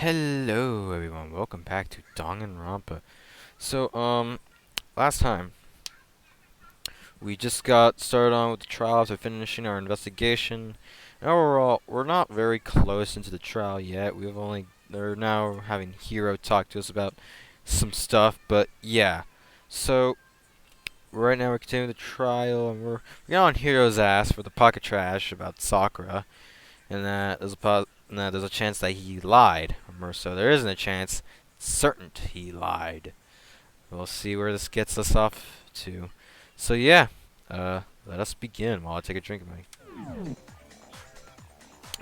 Hello everyone, welcome back to Danganronpa. So, last time we just got started on with the trial after finishing our investigation. And overall, we're not very close into the trial yet. They're now having Hero talk to us about some stuff, but yeah. So, right now we're continuing the trial and we're getting on Hero's ass for the pocket trash about Sakura. And that there's a chance that he lied, or so there isn't a chance, certain he lied. We'll see where this gets us off to. So yeah, let us begin while I take a drink of my.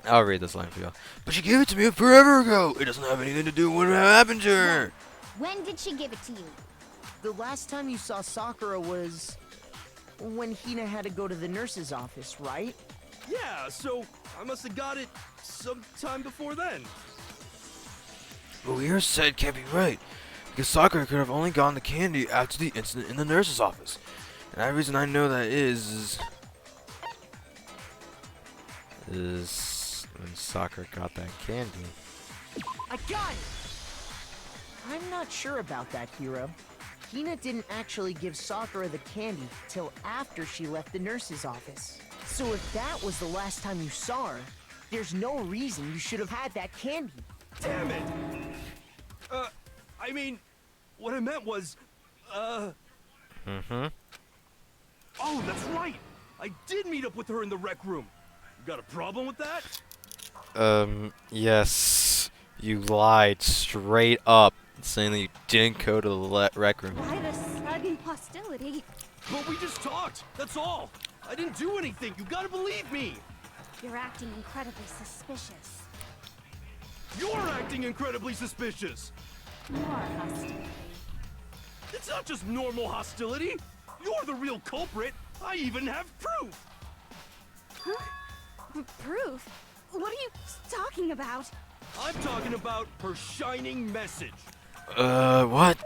I'll read this line for you. But she gave it to me forever ago. It doesn't have anything to do with what happened to her. When did she give it to you? The last time you saw Sakura was when Hina had to go to the nurse's office, right? Yeah, so I must have got it sometime before then. What we said can't be right, because Sakura could have only gotten the candy after the incident in the nurse's office. And the reason I know that is when Sakura got that candy. I got it! I'm not sure about that, Hiro. Hina didn't actually give Sakura the candy till after she left the nurse's office. So if that was the last time you saw her, there's no reason you should have had that candy. Damn it! I mean, what I meant was, Oh, that's right! I did meet up with her in the rec room. You got a problem with that? Yes. You lied straight up, saying that you didn't go to the rec room. Why the sudden hostility? But we just talked, that's all! I didn't do anything, you gotta believe me! You're acting incredibly suspicious. You're acting incredibly suspicious! More hostility. It's not just normal hostility! You're the real culprit! I even have proof! Huh? Proof? What are you talking about? I'm talking about her shining message. What?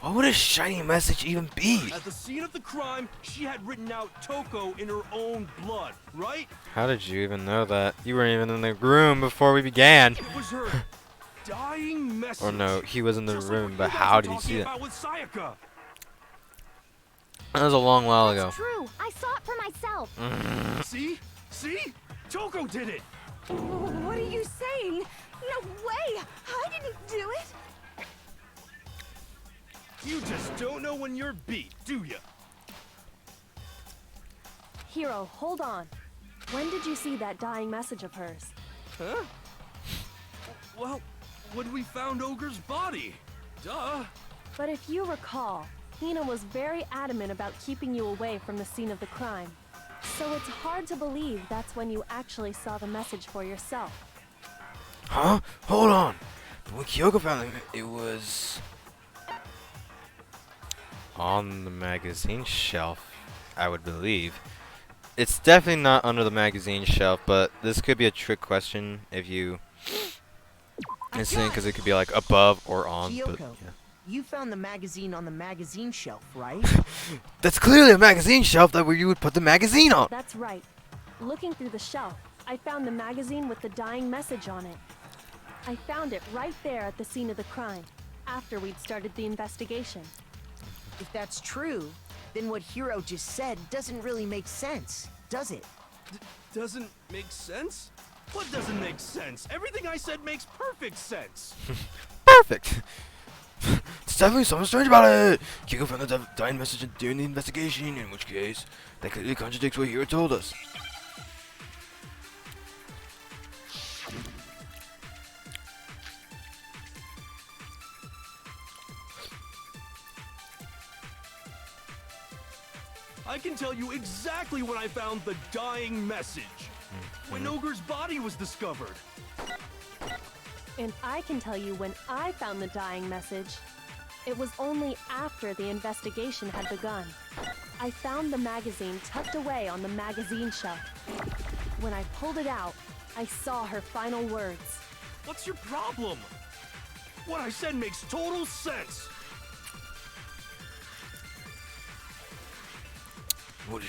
What would a shiny message even be? At the scene of the crime, she had written out Toko in her own blood, right? How did you even know that? You weren't even in the room before we began. It was her dying message. Or no, he was in the Just room, like but what you guys how were did he talking see about that? with Sayaka. That was a long while ago. That's true. I saw it for myself. See? See? Toko did it! What are you saying? No way! I didn't do it! You just don't know when you're beat, do ya? Hiro, hold on. When did you see that dying message of hers? Huh? Well, when we found Ogre's body. Duh. But if you recall, Hina was very adamant about keeping you away from the scene of the crime. So it's hard to believe that's when you actually saw the message for yourself. Huh? Hold on. When Kyoko found it was on the magazine shelf, I would believe. It's definitely not under the magazine shelf, but this could be a trick question if you insane, because it could be like above or on. But, Kyoko, yeah. you found the magazine on the magazine shelf, right? That's clearly a magazine shelf that where you would put the magazine on. That's right. Looking through the shelf, I found the magazine with the dying message on it. I found it right there at the scene of the crime, after we'd started the investigation. If that's true, then what Hiro just said doesn't really make sense, does it? Doesn't make sense? What doesn't make sense? Everything I said makes perfect sense. Perfect. There's definitely something strange about it. Kyoko found the dying message during the investigation, in which case, that clearly contradicts what Hiro told us. I can tell you exactly when I found the dying message. When Ogre's body was discovered. And I can tell you when I found the dying message. It was only after the investigation had begun. I found the magazine tucked away on the magazine shelf. When I pulled it out, I saw her final words. What's your problem? What I said makes total sense. What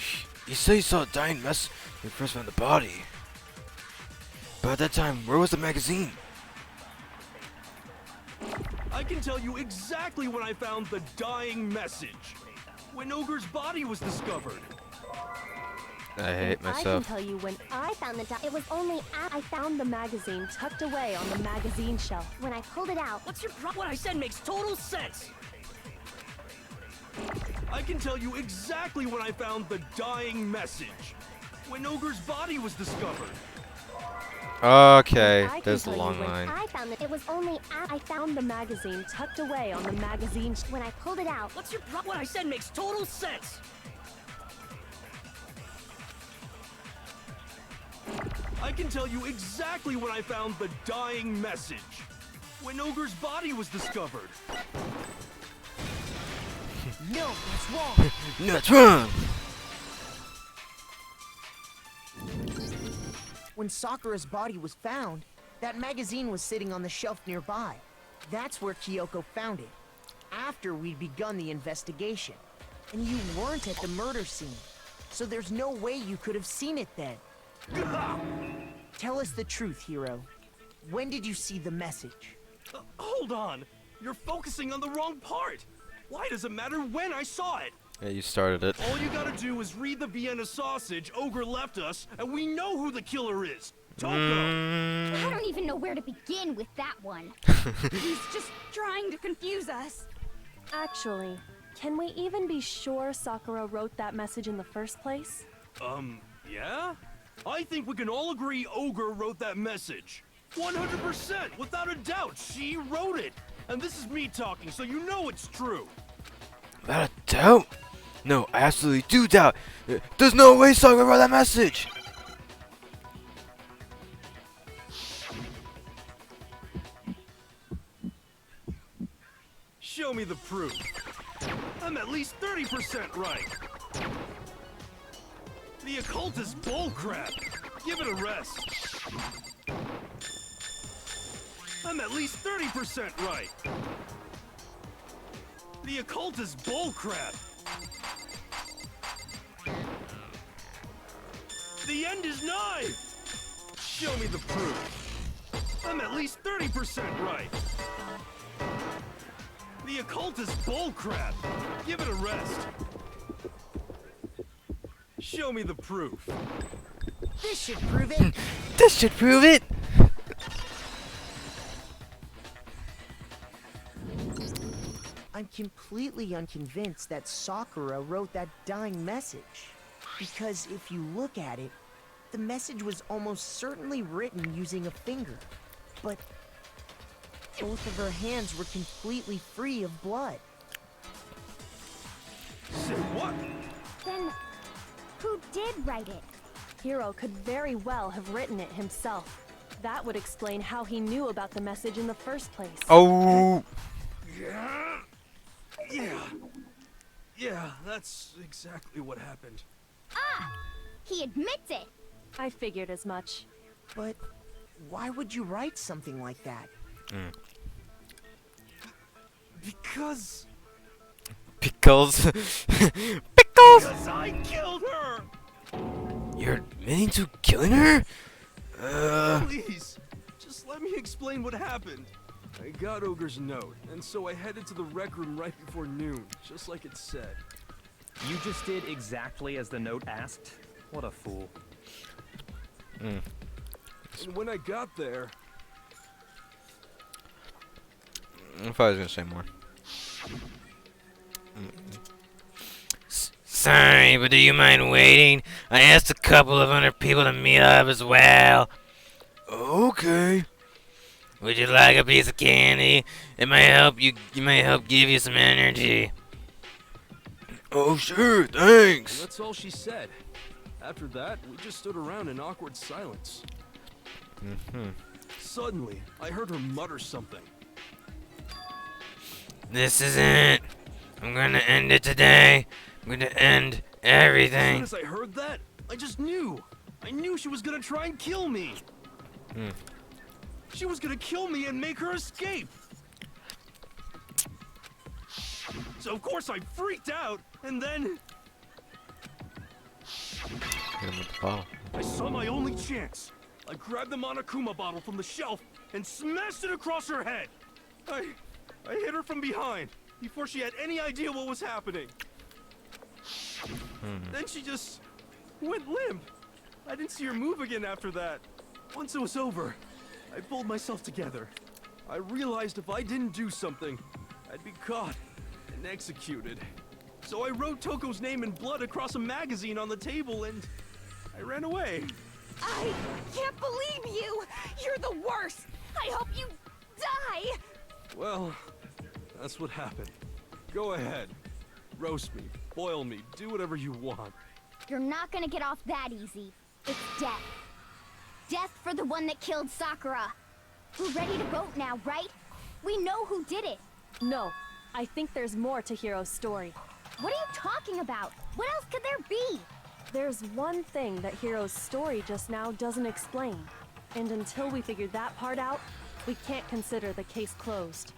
you say you saw a dying mess when you first found the body. But at that time, where was the magazine? I can tell you exactly when I found the dying message. When Ogre's body was discovered. I hate I can myself. tell you when I found it was only after I found the magazine tucked away on the magazine shelf. When I pulled it out, What's your What I said makes total sense. I can tell you exactly when I found the dying message. When Ogre's body was discovered. Okay, I can there's a tell you long when line. I found it was only after I found the magazine tucked away on the magazine. When I pulled it out, What's your What I said makes total sense. I can tell you exactly when I found the dying message. When Ogre's body was discovered. No, that's wrong. No, that's wrong. When Sakura's body was found, that magazine was sitting on the shelf nearby. That's where Kyoko found it, after we'd begun the investigation. And you weren't at the murder scene, so there's no way you could have seen it then. Tell us the truth, Hero. When did you see the message? Hold on. You're focusing on the wrong part. Why does it matter when I saw it? Yeah, you started it. All you gotta do is read the Vienna sausage Ogre left us, and we know who the killer is. Toko! I don't even know where to begin with that one. He's just trying to confuse us. actually, can we even be sure Sakura wrote that message in the first place? Yeah? I think we can all agree Ogre wrote that message. 100%, without a doubt, she wrote it. And this is me talking, so you know it's true. Without a doubt? No, I absolutely do doubt. There's no way Sakura wrote that message. Show me the proof. I'm at least 30% right. The occult is bullcrap. Give it a rest. I'm at least 30% right. The occult is bullcrap. The end is nigh. Show me the proof. I'm at least 30% right. The occult is bullcrap. Give it a rest. Show me the proof. This should prove it. This should prove it. I'm completely unconvinced that Sakura wrote that dying message. Because if you look at it, the message was almost certainly written using a finger. But both of her hands were completely free of blood. Say what? Then, who did write it? Hiro could very well have written it himself. That would explain how he knew about the message in the first place. Oh. Yeah, that's exactly what happened. Ah! He admits it! I figured as much. But why would you write something like that? Because Pickles. Pickles. I killed her! You're admitting to killing her? Please, just let me explain what happened. I got Ogre's note, and so I headed to the rec room right before noon, just like it said. You just did exactly as the note asked? What a fool. And when I got there, I thought I was gonna say more. Sorry, but do you mind waiting? I asked a couple of other people to meet up as well. Okay. Would you like a piece of candy? It might help you. It might help give you some energy. Oh sure, thanks. that's all she said. After that, we just stood around in awkward silence. Suddenly, I heard her mutter something. This is it. I'm gonna end it today. I'm gonna end everything. As soon as I heard that, I just knew. I knew she was gonna try and kill me. She was gonna kill me and make her escape. So of course I freaked out, and then Hit him with the bottle. I saw my only chance. I grabbed the Monokuma bottle from the shelf and smashed it across her head. I hit her from behind before she had any idea what was happening. Then she just went limp. I didn't see her move again after that. Once it was over, I pulled myself together. I realized if I didn't do something, I'd be caught and executed. So I wrote Toko's name in blood across a magazine on the table and I ran away. I can't believe you! You're the worst! I hope you die! Well, that's what happened. Go ahead. Roast me, boil me, do whatever you want. You're not gonna get off that easy. It's death. Death for the one that killed Sakura. We're ready to vote now, right? We know who did it. No, I think there's more to Hiro's story. What are you talking about? What else could there be? There's one thing that Hiro's story just now doesn't explain. And until we figure that part out, we can't consider the case closed.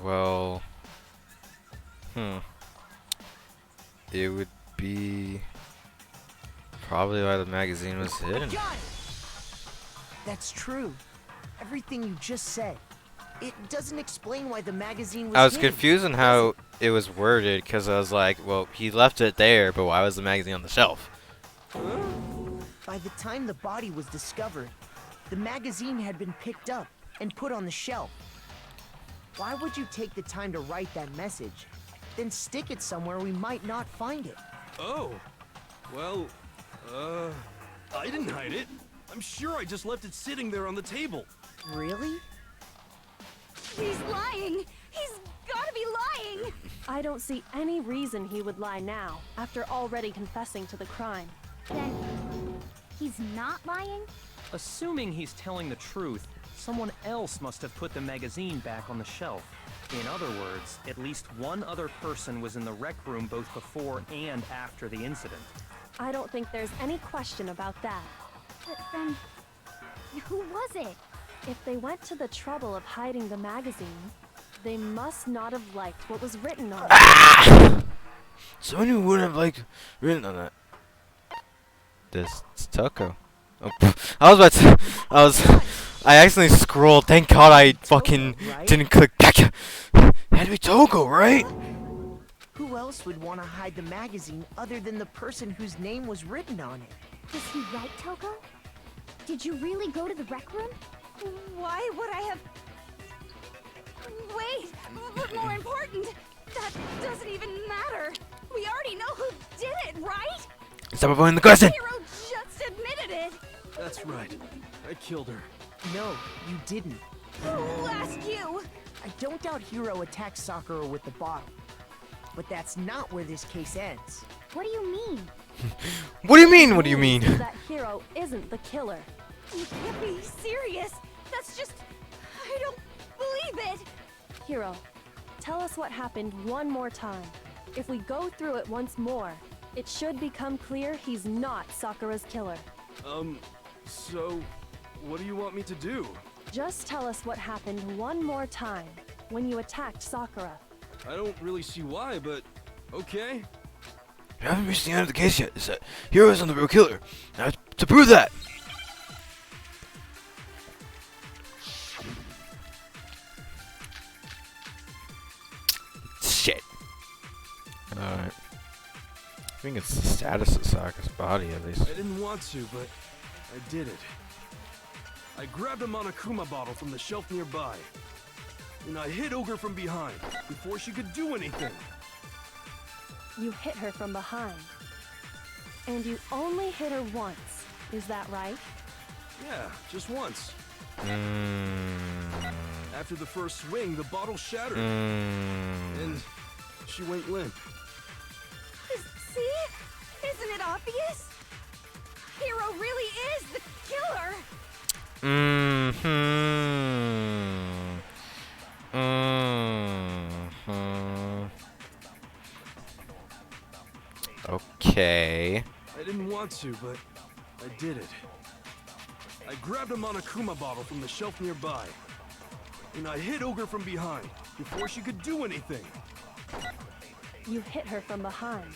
Well, it would be probably why the magazine was hidden. Got it! That's true. Everything you just said. It doesn't explain why the magazine was I was hidden, confused on does how it? it was worded because I was like, well, he left it there, but why was the magazine on the shelf? By the time the body was discovered, the magazine had been picked up and put on the shelf. Why would you take the time to write that message, then stick it somewhere we might not find it? Oh, well, I didn't hide it. I'm sure I just left it sitting there on the table. Really? He's lying! He's gotta be lying! I don't see any reason he would lie now, after already confessing to the crime. Then, he's not lying? Assuming he's telling the truth, someone else must have put the magazine back on the shelf. In other words, at least one other person was in the rec room both before and after the incident. I don't think there's any question about that. But then, who was it? If they went to the trouble of hiding the magazine, they must not have liked what was written on it. Someone who wouldn't have liked written on that. This it's Toko. Oh, I accidentally scrolled. Thank God I fucking right? didn't click back. Had to be Toko, right? Who else would want to hide the magazine other than the person whose name was written on it? Was he right, Toko? Did you really go to the rec room? Why would I have... Wait, but more important, that doesn't even matter. We already know who did it, right? Stop avoiding the question. Hero just admitted it. That's right. I killed her. No, you didn't. Who asked you? I don't doubt Hiro attacked Sakura with the bottle. But that's not where this case ends. What do you mean? What do you mean? What do you mean? That Hiro isn't the killer. You can't be serious. That's just... I don't believe it. Hiro, tell us what happened one more time. If we go through it once more, it should become clear he's not Sakura's killer. So, what do you want me to do? Just tell us what happened one more time when you attacked Sakura. I don't really see why, but okay. You haven't reached the end of the case yet. Is that Hero isn't the real killer? Now, to prove that. Shit. Alright. I think it's the status of Sakura's body, at least. I didn't want to, but I did it. I grabbed a Monokuma bottle from the shelf nearby, and I hit Ogre from behind before she could do anything. You hit her from behind. And you only hit her once. Is that right? Yeah, just once. After the first swing, the bottle shattered, and she went limp. See? Isn't it obvious? Hero really is the killer. Okay. I didn't want to, but I did it. I grabbed a Monokuma bottle from the shelf nearby, and I hit Ogre from behind before she could do anything. You hit her from behind.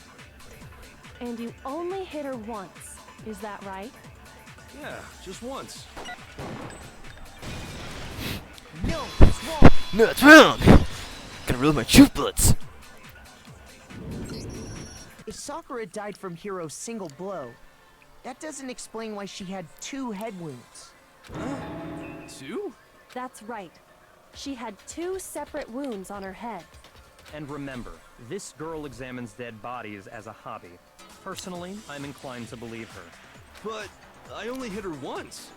And you only hit her once. Is that right? Yeah, just once. No, it's wrong. No, it's wrong! Gotta reel my truth bullets. If Sakura died from Hiro's single blow, that doesn't explain why she had 2 head wounds. Two? That's right. She had 2 separate wounds on her head. And remember, this girl examines dead bodies as a hobby. Personally, I'm inclined to believe her. But I only hit her once.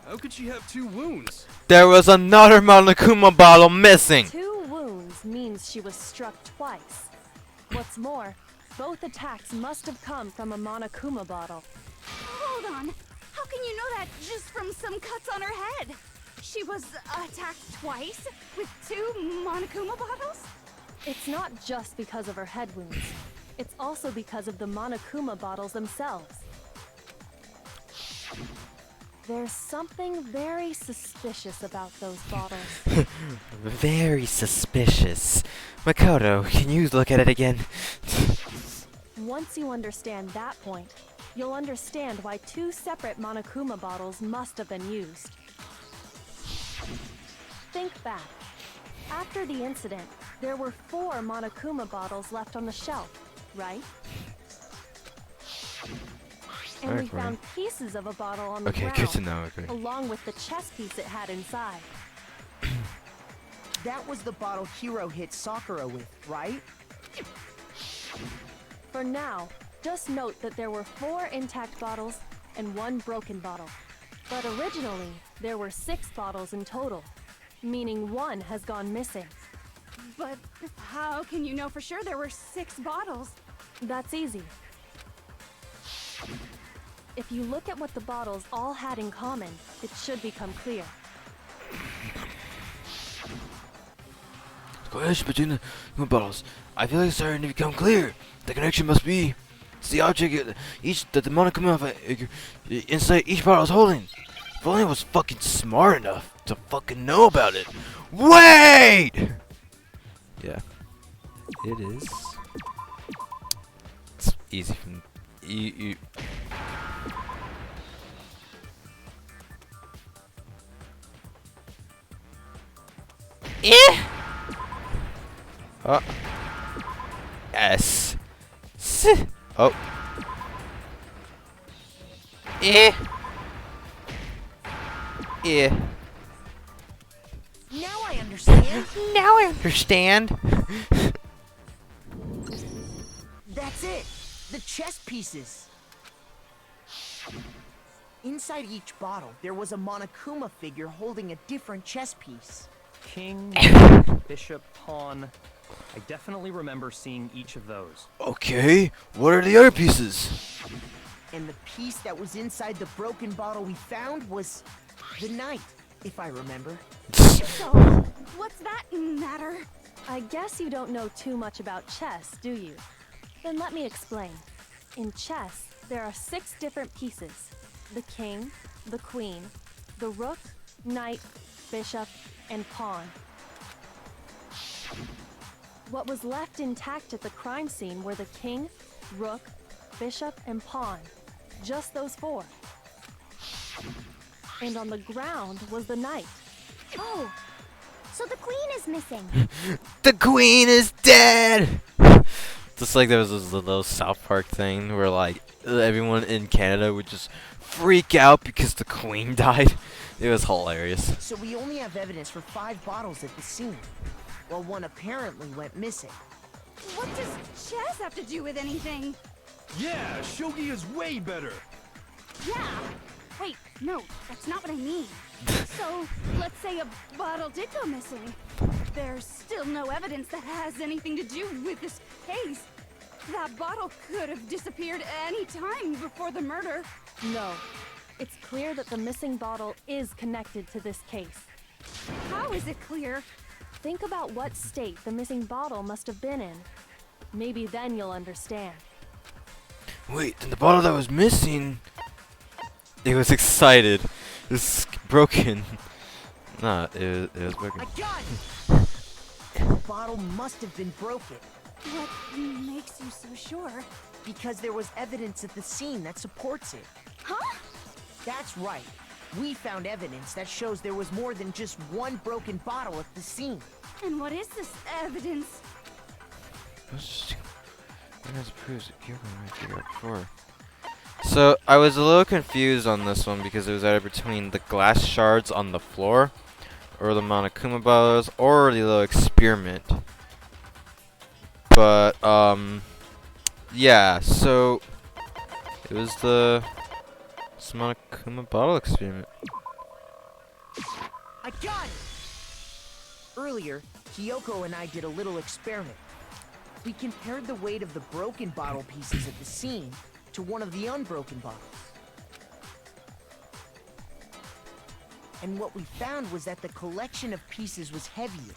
How could she have 2 wounds? There was another Monokuma bottle missing! 2 wounds means she was struck twice. What's more, both attacks must have come from a Monokuma bottle. Hold on. How can you know that just from some cuts on her head? She was attacked twice with 2 Monokuma bottles? It's not just because of her head wounds. It's also because of the Monokuma bottles themselves. There's something very suspicious about those bottles. Very suspicious. Makoto, can you look at it again? Once you understand that point, you'll understand why 2 separate Monokuma bottles must have been used. Think back. After the incident, there were 4 Monokuma bottles left on the shelf, right? And we Right, right. found pieces of a bottle on the Okay, ground, good to know, okay. along with the chess piece it had inside. That was the bottle Hiro hit Sakura with, right? For now, just note that there were 4 intact bottles and 1 broken bottle. But originally, there were 6 bottles in total, meaning 1 has gone missing. But how can you know for sure there were 6 bottles? That's easy. If you look at what the bottles all had in common, it should become clear. The connection between the bottles. I feel like it's starting to become clear. The connection must be it's the object that the Monokuma inside each bottle is holding. If only I was fucking smart enough to fucking know about it. Wait! Yeah. It is. It's easy from you. Oh. S. S. Oh. Now I understand. Now I understand. That's it. The chess pieces. Inside each bottle, there was a Monokuma figure holding a different chess piece. King, bishop, pawn. I definitely remember seeing each of those. Okay, what are the other pieces? And the piece that was inside the broken bottle we found was the knight, if I remember. So, what's that matter? I guess you don't know too much about chess, do you? Then let me explain. In chess, there are 6 different pieces. The king, the queen, the rook, knight, bishop, and pawn. What was left intact at the crime scene were the king, rook, bishop, and pawn. Just those 4. And on the ground was the knight. Oh, so the queen is missing. The queen is dead! Just like there was this little South Park thing where like everyone in Canada would just freak out because the queen died. It was hilarious. So we only have evidence for 5 bottles at the scene, while 1 apparently went missing. What does chess have to do with anything? Yeah, shogi is way better. Yeah. Wait, no, that's not what I mean. So, let's say a bottle did go missing. There's still no evidence that has anything to do with this case. That bottle could have disappeared any time before the murder. No. It's clear that the missing bottle is connected to this case. How is it clear? Think about what state the missing bottle must have been in. Maybe then you'll understand. Wait, then the bottle that was missing... It was excited. It was broken. Nah, it was broken. I got it! The bottle must have been broken. What makes you so sure? Because there was evidence at the scene that supports it. Huh? That's right. We found evidence that shows there was more than just one broken bottle at the scene. And what is this evidence? So I was a little confused on this one because it was either between the glass shards on the floor, or the Monokuma bottles, or the little experiment. But yeah. So it was the Monokuma bottle experiment. I got it! Earlier, Kyoko and I did a little experiment. We compared the weight of the broken bottle pieces at the scene to one of the unbroken bottles. And what we found was that the collection of pieces was heavier.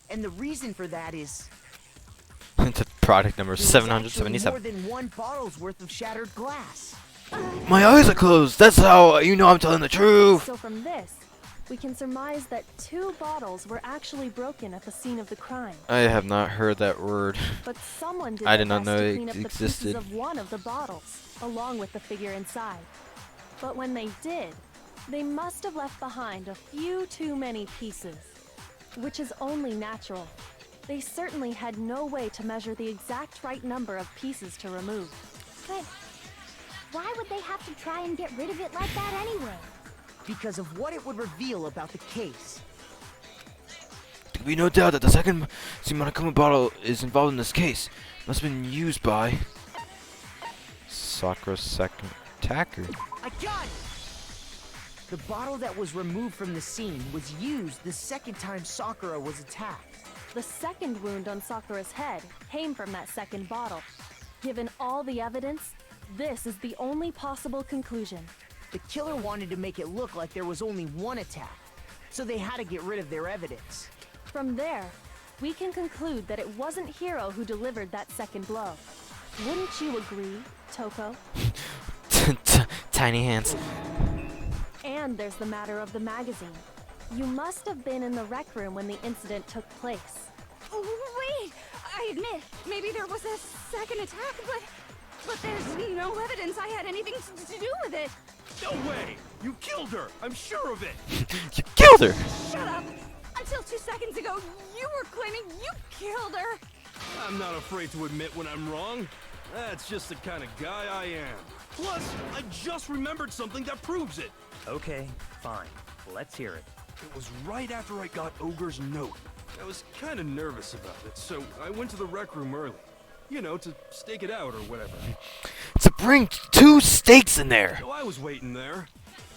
And the reason for that is It's product number there was actually 777. more than one bottle's worth of shattered glass. My eyes are closed. That's how you know I'm telling the truth. So from this, we can surmise that 2 bottles were actually broken at the scene of the crime. I have not heard that word. But someone did I their did not best know to it clean up the existed. pieces of one of the bottles, along with the figure inside. But when they did, they must have left behind a few too many pieces, which is only natural. They certainly had no way to measure the exact right number of pieces to remove. But why would they have to try and get rid of it like that anyway? Because of what it would reveal about the case. There can be no doubt that the second Monokuma bottle is involved in this case. Must have been used by Sakura's second attacker. I got it! The bottle that was removed from the scene was used the second time Sakura was attacked. The second wound on Sakura's head came from that second bottle. Given all the evidence, this is the only possible conclusion. The killer wanted to make it look like there was only one attack, so they had to get rid of their evidence. From there, we can conclude that it wasn't Hiro who delivered that second blow. Wouldn't you agree, Toko? Tiny hands. And there's the matter of the magazine. You must have been in the rec room when the incident took place. Wait! I admit, maybe there was a second attack, but there's no evidence I had anything to do with it. No way! You killed her! I'm sure of it! You killed her. Shut up! Until 2 seconds ago, you were claiming you killed her. I'm not afraid to admit when I'm wrong. That's just the kind of guy I am. Plus, I just remembered something that proves it. Okay, fine. Let's hear it. It was right after I got Ogre's note. I was kind of nervous about it, so I went to the rec room early. You know, to stake it out or whatever. To bring 2 stakes in there. So I was waiting there,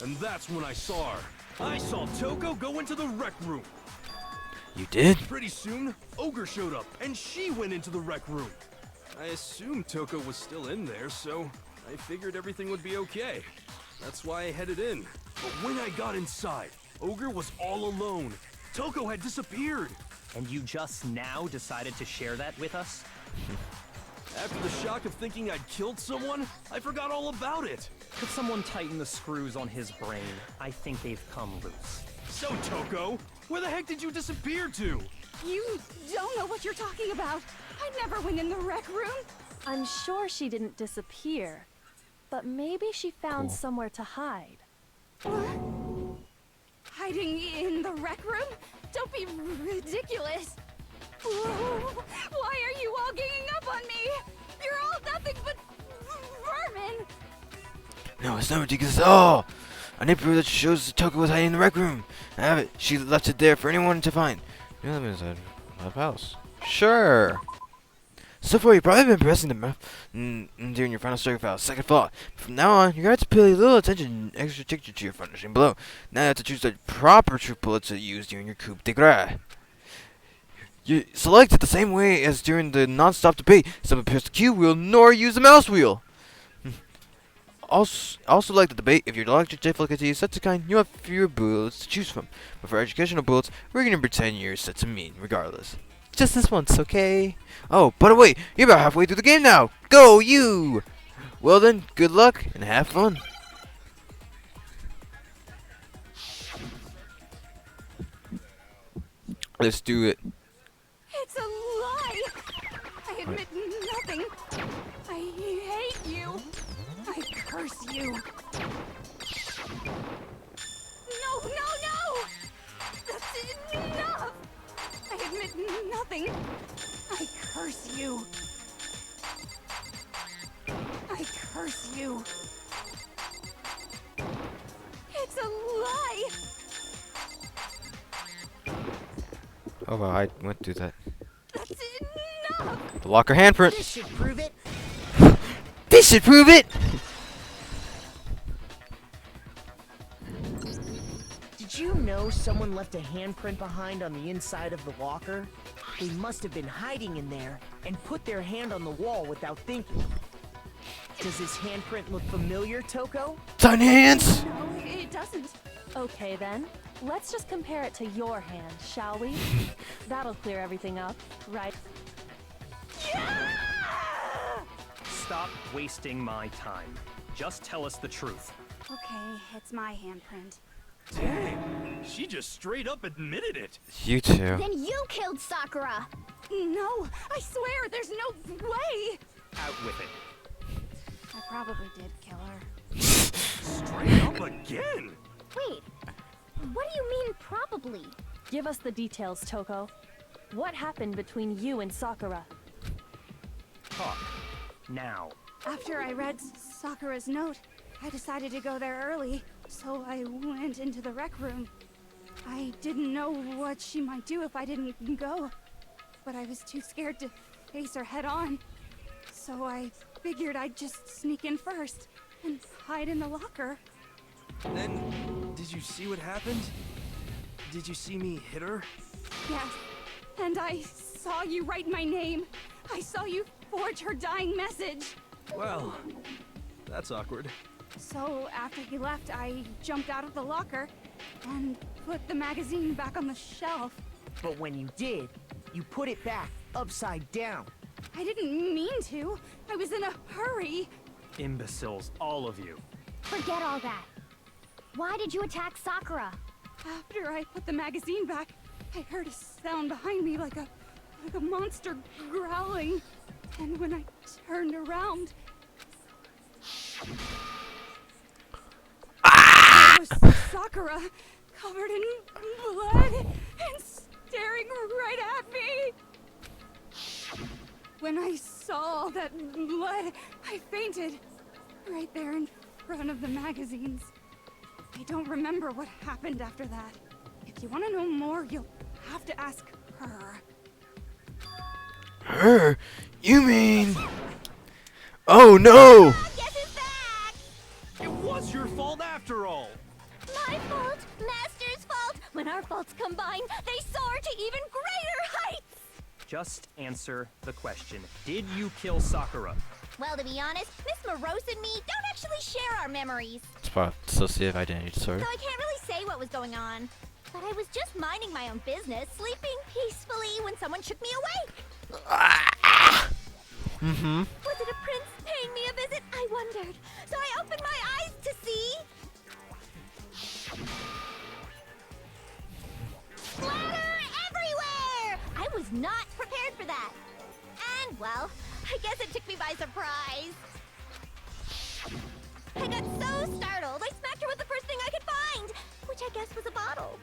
and that's when I saw her. I saw Toko go into the rec room. You did? Pretty soon, Ogre showed up, and she went into the rec room. I assumed Toko was still in there, so I figured everything would be okay. That's why I headed in. But when I got inside, Ogre was all alone. Toko had disappeared. And you just now decided to share that with us? After the shock of thinking I'd killed someone, I forgot all about it. Could someone tighten the screws on his brain? I think they've come loose. So, Toko, where the heck did you disappear to? You don't know what you're talking about. I never went in the rec room. I'm sure she didn't disappear, but maybe she found somewhere to hide. What? Hiding in the rec room? Don't be ridiculous. Whoa, why are you all ganging up on me? You're all nothing but vermin. No, it's not ridiculous at all. A neighborhood that shows that Toko was hiding in the rec room. I have it. She left it there for anyone to find. You know, inside the house. Sure. So far, you've probably been pressing the map during your final strike file. Second thought. From now on, you're going to pay a little attention and extra attention to your furnishing below. Now you have to choose the proper troop bullets to use during your coup de grace. You select it the same way as during the non-stop debate. Someone press the Q wheel nor use the mouse wheel. Also like the debate, if your electric difficulty is such a kind, you have fewer bullets to choose from. But for educational bullets, we're gonna pretend you're set to mean, regardless. Just this once, okay? Oh, by the way, you're about halfway through the game now! Go, you! Well then, good luck, and have fun. Let's do it. It's a lie. I admit nothing. I nothing. I curse you. I curse you. It's a lie. Oh well, I went through that. That's enough. The locker handprint. This should prove it. This should prove it. Did you know someone left a handprint behind on the inside of the locker? They must have been hiding in there and put their hand on the wall without thinking. Does this handprint look familiar, Toko? Tiny hands. No, it doesn't. Okay then, let's just compare it to your hand, shall we? That'll clear everything up, right? Stop wasting my time. Just tell us the truth. Okay, it's my handprint. Dang, she just straight up admitted it. You too. Then you killed Sakura. No, I swear, there's no way. Out with it. I probably did kill her. Straight up again. Wait, what do you mean probably? Give us the details, Toko. What happened between you and Sakura? Talk. Now. After I read Sakura's note, I decided to go there early, so I went into the rec room. I didn't know what she might do if I didn't go, but I was too scared to face her head on. So I figured I'd just sneak in first and hide in the locker. Then, did you see what happened? Did you see me hit her? Yes, and I saw you write my name. I saw you forge her dying message. Well, that's awkward. So after he left, I jumped out of the locker and put the magazine back on the shelf. But when you did, you put it back upside down. I didn't mean to. I was in a hurry. Imbeciles, all of you. Forget all that. Why did you attack Sakura? After I put the magazine back, I heard a sound behind me like a monster growling. And when I turned around, there was Sakura, covered in blood and staring right at me. When I saw all that blood, I fainted right there in front of the magazines. I don't remember what happened after that. If you want to know more, you'll have to ask her. Her? You mean? Oh no! Guess who's back? It was your fault after all. My fault, Master's fault. When our faults combine, they soar to even greater heights. Just answer the question. Did you kill Sakura? Well, to be honest, Miss Morose and me don't actually share our memories, It's about dissociative identity disorder. so I can't really say what was going on. But I was just minding my own business, sleeping peacefully when someone shook me awake. Mm-hmm. Was it a prince paying me a visit? I wondered. So I opened my eyes to see... splatter everywhere! I was not prepared for that. And, well, I guess it took me by surprise. I got so startled, I smacked her with the first thing I could find, which I guess was a bottle.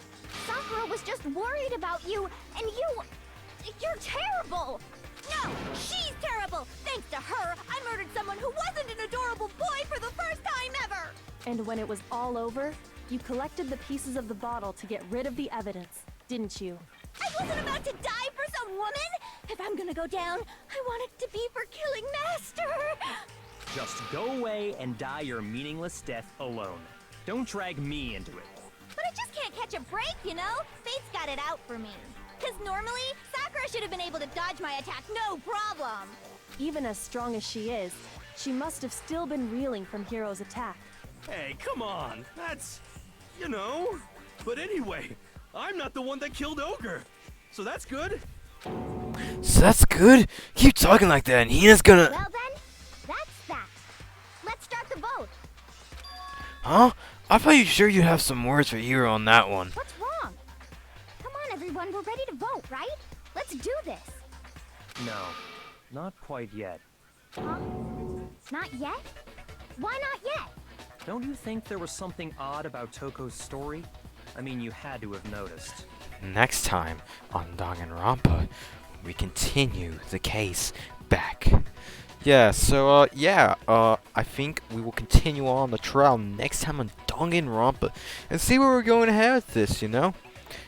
Sakura was just worried about you, and you're terrible! No, she's terrible! Thanks to her, I murdered someone who wasn't an adorable boy for the first time ever! And when it was all over, you collected the pieces of the bottle to get rid of the evidence, didn't you? I wasn't about to die for some woman! If I'm gonna go down, I want it to be for killing Master! Just go away and die your meaningless death alone. Don't drag me into it. But I just can't catch a break, you know? Fate's got it out for me. Because normally, Sakura should have been able to dodge my attack no problem. Even as strong as she is, she must have still been reeling from Hiro's attack. Hey, come on. That's, you know. But anyway, I'm not the one that killed Ogre. So that's good. So that's good? Keep talking like that and Hina's gonna... Well then, that's that. Let's start the vote. Huh? I thought you sure you have some words for Hiro on that one. What's wrong? Come on, everyone. We're ready to vote, right? Let's do this. No, not quite yet. Huh? Not yet? Why not yet? Don't you think there was something odd about Toko's story? I mean, you had to have noticed. Next time on Danganronpa, we continue the case back. Yeah, so, I think we will continue on the trial next time on Danganronpa and see where we're going ahead with this, you know?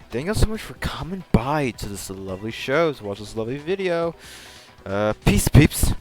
Thank you so much for coming by to this lovely show, to watch this lovely video. Peace, peeps.